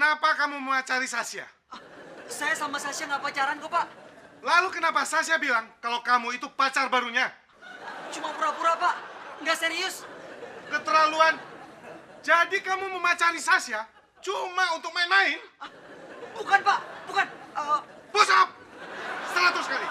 Kenapa kamu memacari Sasya? Saya sama Sasya nggak pacaran kok, Pak. Lalu kenapa Sasya bilang kalau kamu itu pacar barunya? Cuma pura-pura, Pak. Nggak serius. Keterlaluan. Jadi kamu memacari Sasya cuma untuk main-main? Bukan, Pak. Bukan. Push up! 100 kali.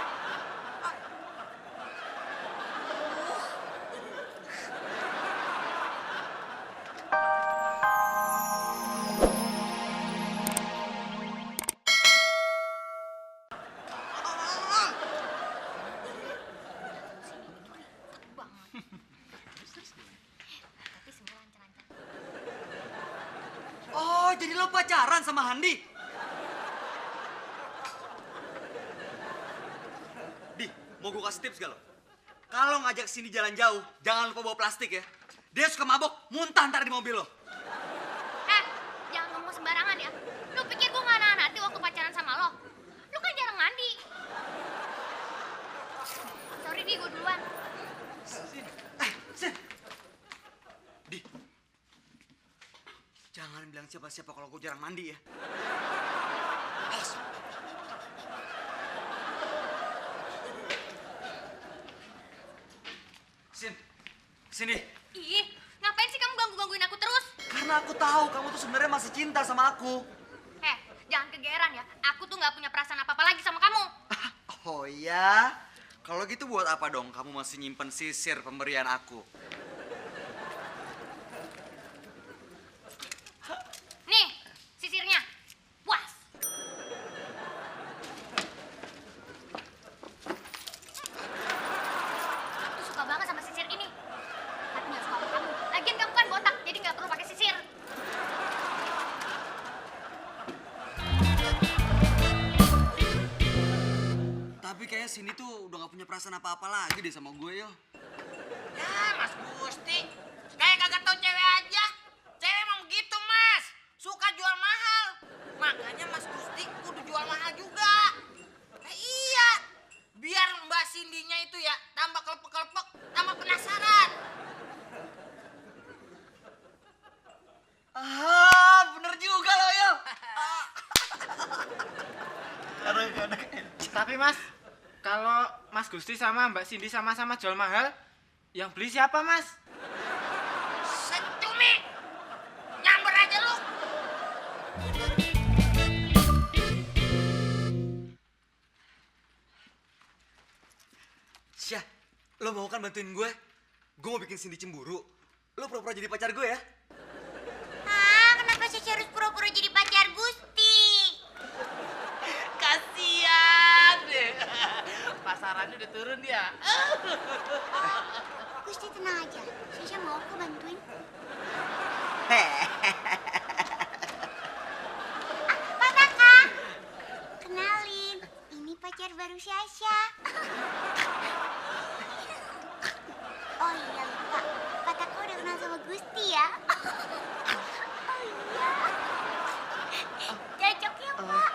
Oh, jadi lo pacaran sama Handi? Di, mau gue kasih tips gak lo? Kalau ngajak Cindy jalan jauh, jangan lupa bawa plastik ya. Dia suka mabok, muntah ntar di mobil lo. Jangan ngomong sembarangan ya. Lu pikir gue nggak nahan hati waktu pacaran sama lo? Lu kan jarang mandi. Sorry, Di, gue duluan. Sin. Di, jangan bilang siapa-siapa kalau gue jarang mandi ya. Awas. Sini. Ih, ngapain sih kamu gangguin aku terus? Karena aku tahu kamu tuh sebenarnya masih cinta sama aku. Jangan kegeeran ya. Aku tuh nggak punya perasaan apa-apa lagi sama kamu. Oh ya? Kalau gitu buat apa dong kamu masih nyimpen sisir pemberian aku? Nih, sisirnya. Puas. Aku suka banget sama sisir ini. Tapi nggak suka sama kamu. Lagian kamu kan botak, jadi nggak perlu pakai sisir. Tapi kayaknya Cindy tuh udah gak punya perasaan apa-apa lagi deh sama gue, yo. Ya, Mas Gusti. Kayak kagak tau cewek aja. Cewek emang begitu, Mas. Suka jual mahal. Makanya Mas Gusti kudu jual mahal juga. Iya. Biar Mbak Cindy-nya itu ya tambah kelepek-kelepek, tambah penasaran. Bener juga lo, yo. Tapi Mas, kalau Mas Gusti sama Mbak Cindy sama-sama jual mahal, yang beli siapa Mas? Secumi. Nyamber aja lu. Syah, lo mau kan bantuin gue? Gue mau bikin Cindy cemburu. Lo pura-pura jadi pacar gue ya? Kenapa sih harus pura-pura jadi pacar Gusti? Kasian deh. Pasarannya udah turun ya. Gusti tenang aja. Sisha mau aku bantuin. Pak Taka. Kenalin, ini pacar baru Sasha. Oh iya lupa, Pak Taka udah kenal sama Gusti ya. Oh iya. Cocok ya Pak.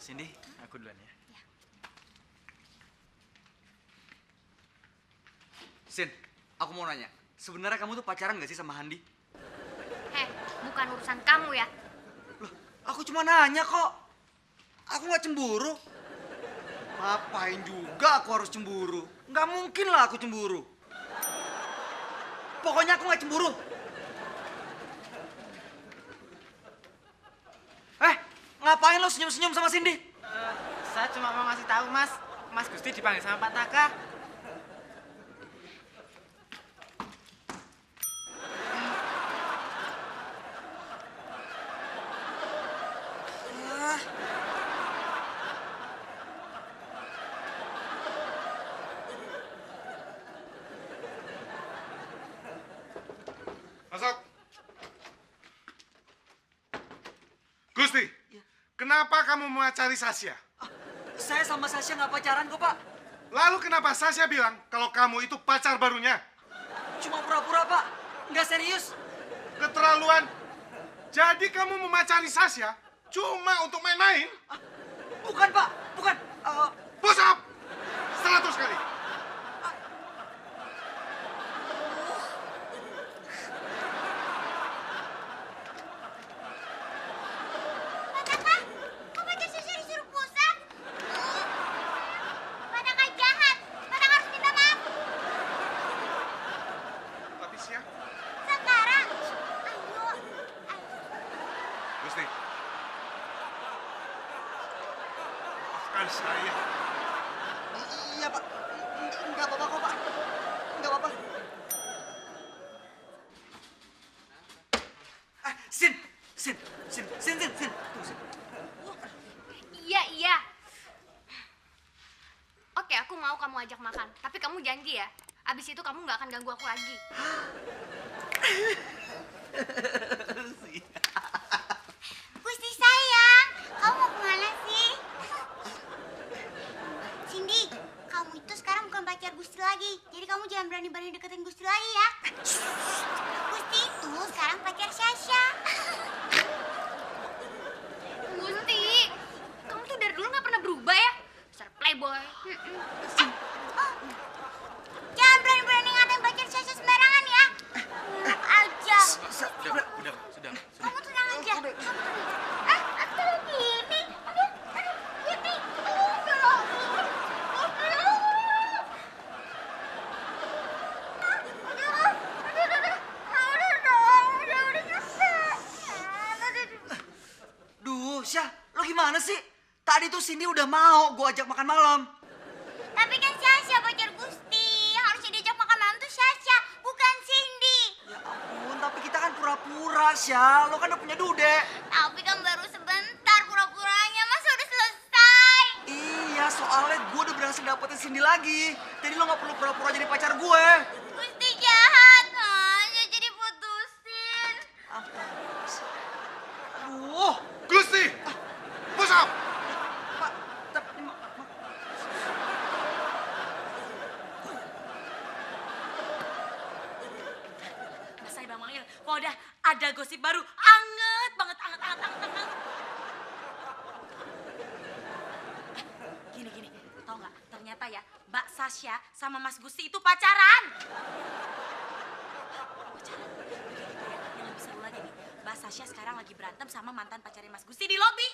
Cindy, aku duluan ya. Sin, aku mau nanya. Sebenarnya kamu tuh pacaran gak sih sama Handi? Bukan urusan kamu ya. Loh, aku cuma nanya kok. Aku gak cemburu. Ngapain juga aku harus cemburu? Gak mungkin lah aku cemburu. Pokoknya aku gak cemburu. Ngapain lo senyum-senyum sama Cindy? Saya cuma mau ngasih tahu Mas, Mas Gusti dipanggil sama Pak Taka. kenapa kamu memacari Sasya? Saya sama Sasya nggak pacaran kok, Pak. Lalu kenapa Sasya bilang kalau kamu itu pacar barunya? Cuma pura-pura, Pak. Nggak serius. Keterlaluan. Jadi kamu memacari Sasya cuma untuk main-main? Bukan, Pak. Bukan. Push up! 100 kali. Pataka, kok pacar Sasya disuruh push up? Pataka jahat. Pataka harus minta maaf. Habis ya. Sekarang. Ayo. Gusti. Maafkan saya. Iya, Pak. Nggak apa-apa kok, Pak. Nggak apa-apa. Sin. Tunggu, Sin. Iya. Oke, aku mau kamu ajak makan. Tapi kamu janji ya, abis itu kamu nggak akan ganggu aku lagi. Gusti sayang, kamu mau kemana sih? Cindy, kamu itu sekarang bukan pacar Gusti lagi. Jadi kamu jangan berani-berani deketin Gusti lagi ya. Gusti itu sekarang pacar Sasha. Gusti, kamu tuh dari dulu nggak pernah berubah ya? Dasar playboy. Jangan berani-berani ngatain pacar Sasha sembarangan ya. Aja. Sudah. Kamu tenang aja. Kamu tenang. Aku tuh gini. Aduh, gini. Duh, Syah, lo gimana sih? Tadi tuh Cindy udah mau gue ajak makan malam. Tapi kan Sasha pacar Gusti. Harusnya diajak makan malam tuh Sasha, bukan Cindy. Ya ampun, tapi kita kan pura-pura, Syah. Lo kan udah punya dude. Tapi kan baru sebentar pura-puranya, masa udah selesai? Iya, soalnya gue udah berhasil dapetin Cindy lagi. Jadi lo gak perlu pura-pura jadi pacar gue. Gusti jahat, hanya jadi putusin. Aduh, Gusti! Push up! Pak, tapi... Selesai Bang Mangil, kok udah ada gosip baru, anget banget. Gini, tau nggak? Ternyata ya, Mbak Sasha sama Mas Gusti itu pacaran. Yang lebih seru lagi nih, Mbak Sasha sekarang lagi berantem sama mantan pacarnya Mas Gusti di lobi.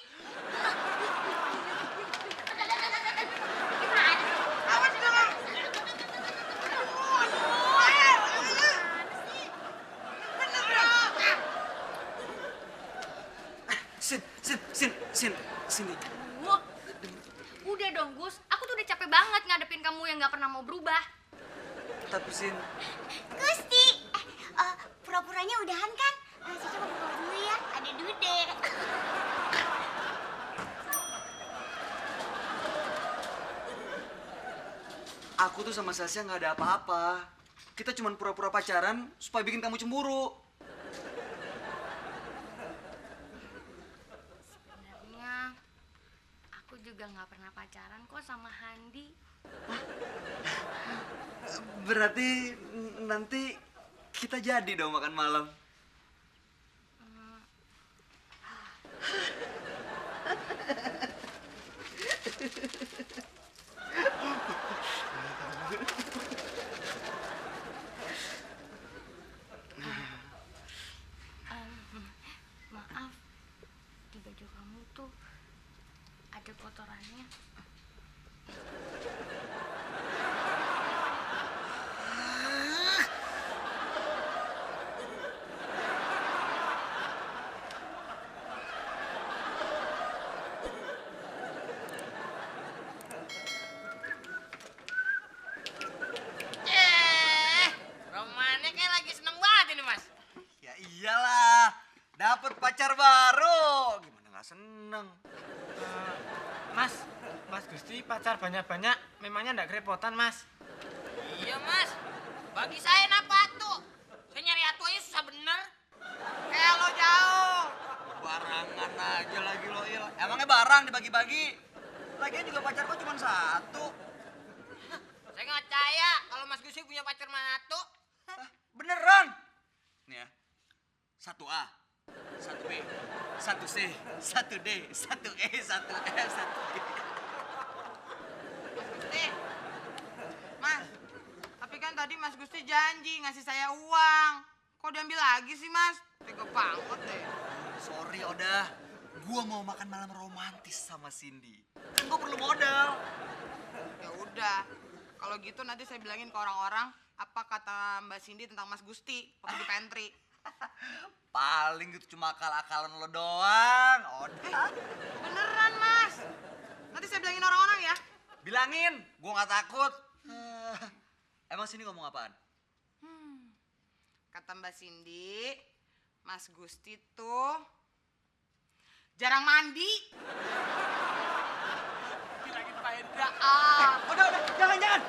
Cindy. Wah, udah dong Gus, aku tuh udah capek banget ngadepin kamu yang nggak pernah mau berubah. Tapi Sin, Gusti, pura-puranya udahan kan? Sasha mau keluar dulu ya, ada dude. aku tuh sama Sasha nggak ada apa-apa. Kita cuma pura-pura pacaran supaya bikin kamu cemburu. Sebenarnya aku juga nggak pernah pacaran kok sama Handi. Berarti nanti kita jadi dong makan malam. Maaf, di baju kamu tuh ada kotorannya. Romannya kayak lagi seneng banget ini, Mas. Ya iyalah, dapat pacar baru. Gimana nggak seneng? Mas Gusti pacar banyak-banyak, memangnya nggak kerepotan, Mas? Iya, Mas. Bagi saya napa tuh? Saya nyari atu aja susah bener. Kayak lo jauh. Sembarangan aja lagi lo, Il. Emangnya barang dibagi-bagi? Lagian juga pacar gua cuma satu. Saya nggak percaya kalau Mas Gusti punya pacar satu. Hah, beneran? Nih ya, 1A, 1B, 1C, 1D, 1E, 1F, 1G. Gusti, Mas, tapi kan tadi Mas Gusti janji ngasih saya uang. Kok diambil lagi sih, Mas? Tega banget deh. Sorry, Oda. Gua mau makan malam romantis sama Cindy. Kan gua perlu modal. Ya udah, kalau gitu nanti saya bilangin ke orang-orang apa kata Mbak Cindy tentang Mas Gusti waktu di pantry. Paling itu cuma akal-akalan lo doang, Oda. Beneran, Mas. Nanti saya bilangin orang-orang ya. Bilangin, gua nggak takut. Emang Cindy ngomong apaan? Kata Mbak Cindy, Mas Gusti tuh jarang mandi. Bilangin Pak Hendra. Udah, jangan.